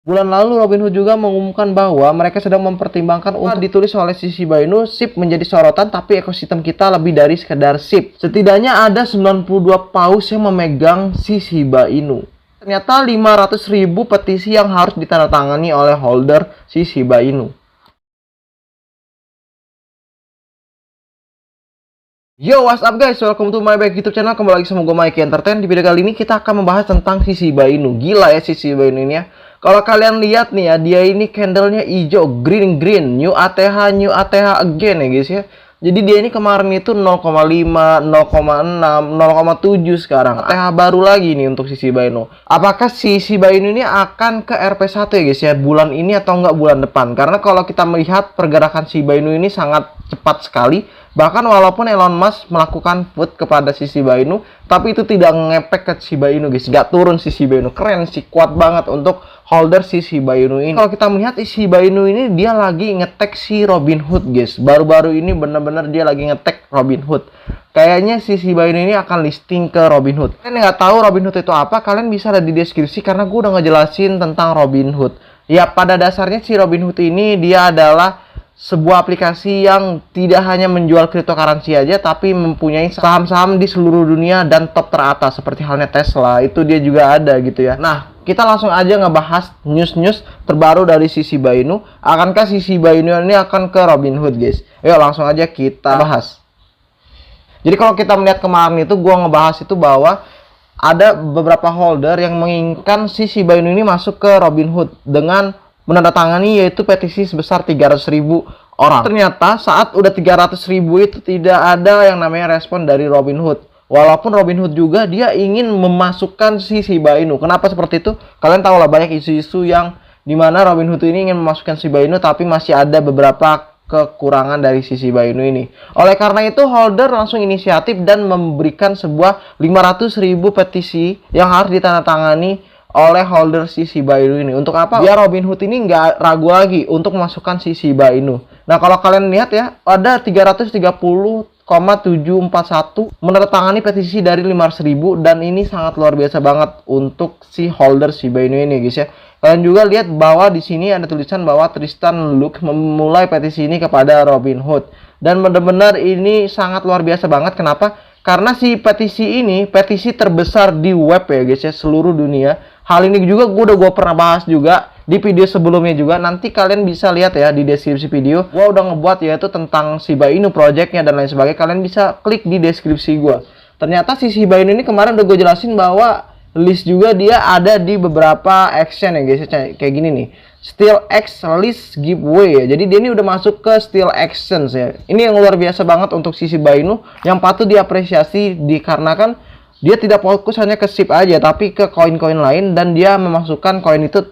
Bulan lalu Robinhood juga mengumumkan bahwa mereka sedang mempertimbangkan untuk ditulis oleh si Shiba Inu, SIP menjadi sorotan tapi ekosistem kita lebih dari sekedar SIP. Setidaknya ada 92 paus yang memegang si Shiba Inu. Ternyata 500.000 petisi yang harus ditandatangani oleh holder si Shiba Inu. Yo, what's up guys? Welcome to my back YouTube channel. Kembali lagi sama gue Mikey Entertain. Di video kali ini kita akan membahas tentang si Shiba Inu. Gila ya si Shiba Inu ini ya. Kalau kalian lihat nih ya, dia ini candlenya hijau, green, new ATH again ya guys ya. Jadi dia ini kemarin itu 0,5, 0,6, 0,7 sekarang. ATH baru lagi nih untuk si Shiba Inu. Apakah si Shiba Inu ini akan ke RP1 ya guys ya, bulan ini atau enggak bulan depan? Karena kalau kita melihat pergerakan Shiba Inu ini sangat cepat sekali. Bahkan walaupun Elon Musk melakukan vote kepada si Shiba Inu, tapi itu tidak ngepek ke Shiba Inu guys. Gak turun si Shiba Inu. Keren sih, kuat banget untuk holder si Shiba Inu ini. Kalau kita melihat si Shiba Inu ini dia lagi ngetek si Robinhood guys. Baru-baru ini bener-bener dia lagi ngetek Robinhood. Kayaknya si Shiba Inu ini akan listing ke Robinhood. Kalian nggak tahu Robinhood itu apa? Kalian bisa lihat di deskripsi karena gue udah ngejelasin tentang Robinhood. Ya pada dasarnya si Robinhood ini dia adalah sebuah aplikasi yang tidak hanya menjual cryptocurrency aja, tapi mempunyai saham-saham di seluruh dunia dan top teratas seperti halnya Tesla. Itu dia juga ada gitu ya. Nah, kita langsung aja ngebahas news-news terbaru dari si Shiba Inu. Akankah si Shiba Inu ini akan ke Robinhood guys? Yuk langsung aja kita bahas. Jadi kalau kita melihat kemarin itu gua ngebahas itu bahwa ada beberapa holder yang menginginkan si Shiba Inu ini masuk ke Robinhood dengan menandatangani yaitu petisi sebesar 300.000 orang. Ternyata saat udah 300.000 itu tidak ada yang namanya respon dari Robinhood. Walaupun Robinhood juga dia ingin memasukkan si Shiba Inu. Kenapa seperti itu? Kalian tahu lah banyak isu-isu yang dimana Robinhood ini ingin memasukkan Shiba Inu tapi masih ada beberapa kekurangan dari si Shiba Inu ini. Oleh karena itu holder langsung inisiatif dan memberikan sebuah 500.000 petisi yang harus ditandatangani oleh holder si Shiba Inu ini. Untuk apa? Biar Robinhood ini nggak ragu lagi untuk memasukkan si Shiba Inu. Nah kalau kalian lihat ya, ada 330,741 menandatangani petisi dari 500.000 dan ini sangat luar biasa banget untuk si holder Shiba Inu ini guys ya. Kalian juga lihat bahwa di sini ada tulisan bahwa Tristan Luke memulai petisi ini kepada Robinhood dan benar-benar ini sangat luar biasa banget. Kenapa? Karena si petisi ini petisi terbesar di web ya guys ya, seluruh dunia. Hal ini juga gue pernah bahas juga di video sebelumnya juga. Nanti kalian bisa lihat ya di deskripsi video. Gue udah ngebuat yaitu tentang Shiba Inu projectnya dan lain sebagainya. Kalian bisa klik di deskripsi gue. Ternyata si Shiba Inu ini kemarin udah gue jelasin bahwa list juga dia ada di beberapa exchange ya guys. Kayak gini nih. SteelX list giveaway ya. Jadi dia ini udah masuk ke SteelX ya. Ini yang luar biasa banget untuk si Shiba Inu yang patut diapresiasi dikarenakan dia tidak fokus hanya ke SIP aja tapi ke koin-koin lain dan dia memasukkan koin itu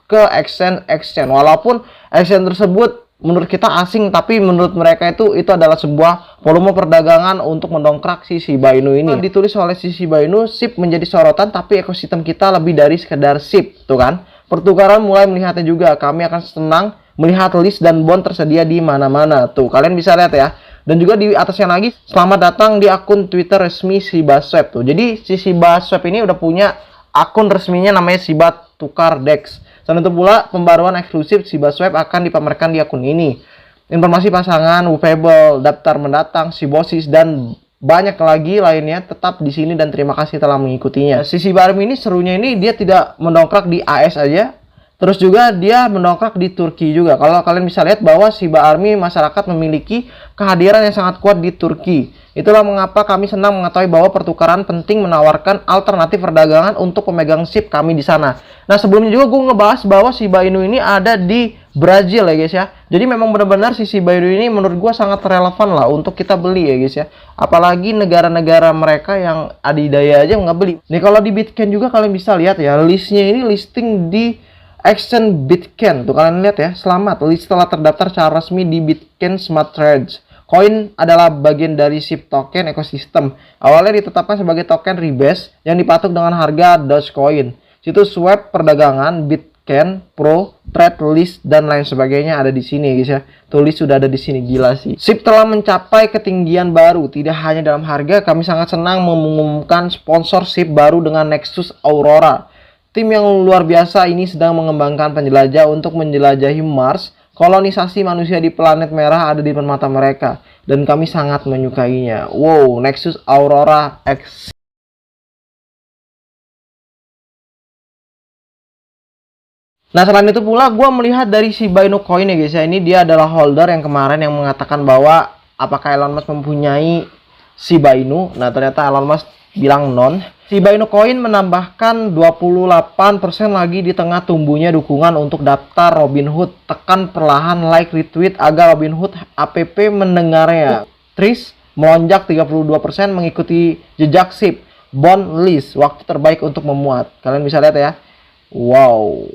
ke exchange. Walaupun exchange tersebut menurut kita asing tapi menurut mereka itu adalah sebuah volume perdagangan untuk mendongkrak si Shiba Inu ini. Ditulis oleh si Shiba Inu, SIP menjadi sorotan tapi ekosistem kita lebih dari sekedar SIP, tuh kan? Pertukaran mulai melihatnya juga. Kami akan senang melihat list dan bond tersedia di mana-mana. Tuh, kalian bisa lihat ya. Dan juga di atasnya lagi, selamat datang di akun Twitter resmi ShibaSwap tuh. Jadi si ShibaSwap ini udah punya akun resminya namanya Shiba Tukar Dex. Dan untuk pula pembaruan eksklusif ShibaSwap akan dipamerkan di akun ini. Informasi pasangan, Movable, daftar mendatang, Shibosis dan banyak lagi lainnya tetap di sini dan terima kasih telah mengikutinya. Si Shiba Army ini serunya ini dia tidak mendongkrak di AS aja. Terus juga dia mendongkrak di Turki juga. Kalau kalian bisa lihat bahwa Shiba Army masyarakat memiliki kehadiran yang sangat kuat di Turki. Itulah mengapa kami senang mengetahui bahwa pertukaran penting menawarkan alternatif perdagangan untuk pemegang SIP kami di sana. Nah sebelumnya juga gue ngebahas bahwa Shiba Inu ini ada di Brazil ya guys ya. Jadi memang benar-benar si Shiba Inu ini menurut gue sangat relevan lah untuk kita beli ya guys ya. Apalagi negara-negara mereka yang adidaya aja nggak beli. Nih kalau di Bitcoin juga kalian bisa lihat ya, listnya ini listing di Exchange Bitcoin. Tuh kalian lihat ya, selamat list telah terdaftar secara resmi di Bitcoin Smart Trades. Koin adalah bagian dari SIP token ekosistem. Awalnya ditetapkan sebagai token rebase yang dipatok dengan harga Dogecoin. Situs web perdagangan Bitcoin Pro, Trade List dan lain sebagainya ada di sini guys ya. Tulis sudah ada di sini, gila sih. SIP telah mencapai ketinggian baru. Tidak hanya dalam harga, kami sangat senang mengumumkan sponsor SIP baru dengan Nexus Aurora. Tim yang luar biasa ini sedang mengembangkan penjelajah untuk menjelajahi Mars. Kolonisasi manusia di planet merah ada di depan mata mereka, dan kami sangat menyukainya. Wow, Nexus Aurora X. Nah, selain itu pula gue melihat dari Shiba Inu Coin ya guys ya. Ini dia adalah holder yang kemarin yang mengatakan bahwa apakah Elon Musk mempunyai Shiba Inu. Nah, ternyata Elon Musk bilang non. Shiba Inu Coin menambahkan 28% lagi di tengah tumbuhnya dukungan untuk daftar Robinhood. Tekan perlahan like retweet agar Robinhood app mendengarnya. Tris melonjak 32% mengikuti jejak SIP. Bond list waktu terbaik untuk memuat. Kalian bisa lihat ya. Wow.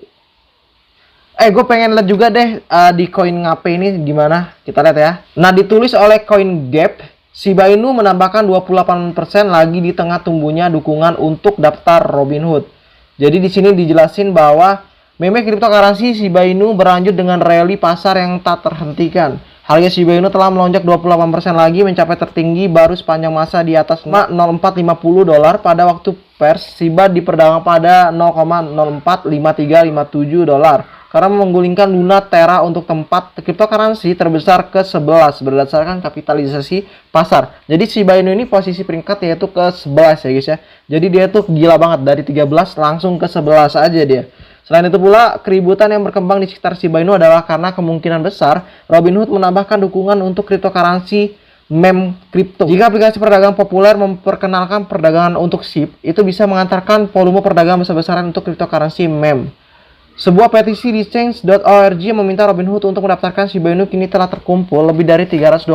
Gue pengen lihat juga deh di koin ngape ini gimana. Kita lihat ya. Nah, ditulis oleh CoinGap, Shiba Inu menambahkan 28% lagi di tengah tumbuhnya dukungan untuk daftar Robinhood. Jadi di sini dijelasin bahwa meme cryptocurrency Shiba Inu berlanjut dengan rally pasar yang tak terhentikan. Harga Shiba Inu telah melonjak 28% lagi mencapai tertinggi baru sepanjang masa di atas $0,450 pada waktu pers. Shiba diperdagangkan pada $0,045357 karena menggulingkan Luna Terra untuk tempat cryptocurrency terbesar ke-11 berdasarkan kapitalisasi pasar. Jadi Shiba Inu ini posisi peringkat yaitu ke-11 ya guys ya. Jadi dia tuh gila banget, dari 13 langsung ke 11 aja dia. Selain itu pula, keributan yang berkembang di sekitar Shiba Inu adalah karena kemungkinan besar Robinhood menambahkan dukungan untuk cryptocurrency meme kripto. Jika aplikasi perdagangan populer memperkenalkan perdagangan untuk SIP, itu bisa mengantarkan volume perdagangan besar-besaran untuk cryptocurrency meme. Sebuah petisi di change.org meminta Robinhood untuk mendaftarkan Shiba Inu kini telah terkumpul lebih dari 326.000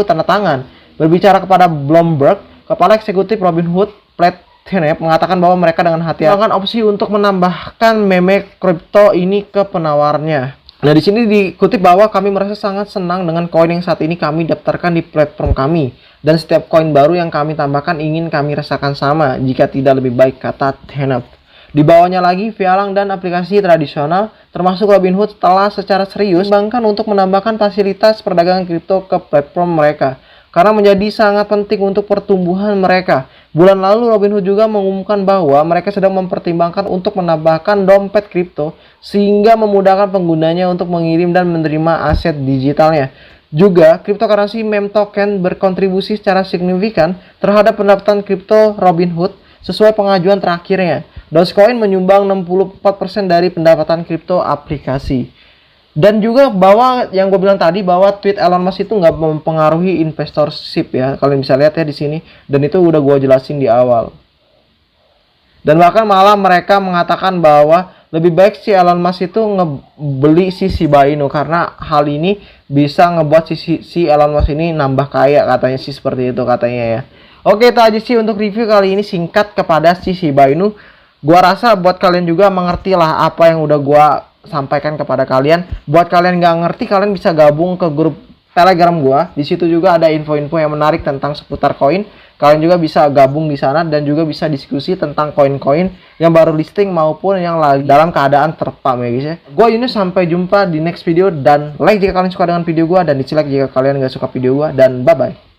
tanda tangan. Berbicara kepada Bloomberg, Kepala Eksekutif Robinhood, Platt Tenet, mengatakan bahwa mereka dengan hati-hati melakukan opsi untuk menambahkan meme kripto ini ke penawarnya. Nah, di sini dikutip bahwa kami merasa sangat senang dengan koin yang saat ini kami daftarkan di platform kami. Dan setiap koin baru yang kami tambahkan ingin kami rasakan sama, jika tidak lebih baik, kata Tenet. Di bawahnya lagi, Fialang dan aplikasi tradisional, termasuk Robinhood, telah secara serius mengembangkan untuk menambahkan fasilitas perdagangan kripto ke platform mereka, karena menjadi sangat penting untuk pertumbuhan mereka. Bulan lalu, Robinhood juga mengumumkan bahwa mereka sedang mempertimbangkan untuk menambahkan dompet kripto, sehingga memudahkan penggunanya untuk mengirim dan menerima aset digitalnya. Juga, cryptocurrency meme token berkontribusi secara signifikan terhadap pendapatan kripto Robinhood sesuai pengajuan terakhirnya. Dogecoin menyumbang 64% dari pendapatan kripto aplikasi. Dan juga bahwa yang gue bilang tadi bahwa tweet Elon Musk itu nggak mempengaruhi investor SIP ya. Kalian bisa lihat ya di sini. Dan itu udah gue jelasin di awal. Dan bahkan malah mereka mengatakan bahwa lebih baik si Elon Musk itu ngebeli si Shiba Inu karena hal ini bisa ngebuat si Elon Musk ini nambah kaya, katanya sih seperti itu katanya ya. Oke, itu aja sih untuk review kali ini singkat kepada si Shiba Inu. Gua rasa buat kalian juga mengerti lah apa yang udah gua sampaikan kepada kalian. Buat kalian nggak ngerti, kalian bisa gabung ke grup Telegram gua. Di situ juga ada info-info yang menarik tentang seputar koin. Kalian juga bisa gabung di sana dan juga bisa diskusi tentang koin-koin yang baru listing maupun yang lagi dalam keadaan terpam ya guys ya. Gua Yunus, sampai jumpa di next video, dan like jika kalian suka dengan video gua dan dislike jika kalian nggak suka video gua, dan bye bye.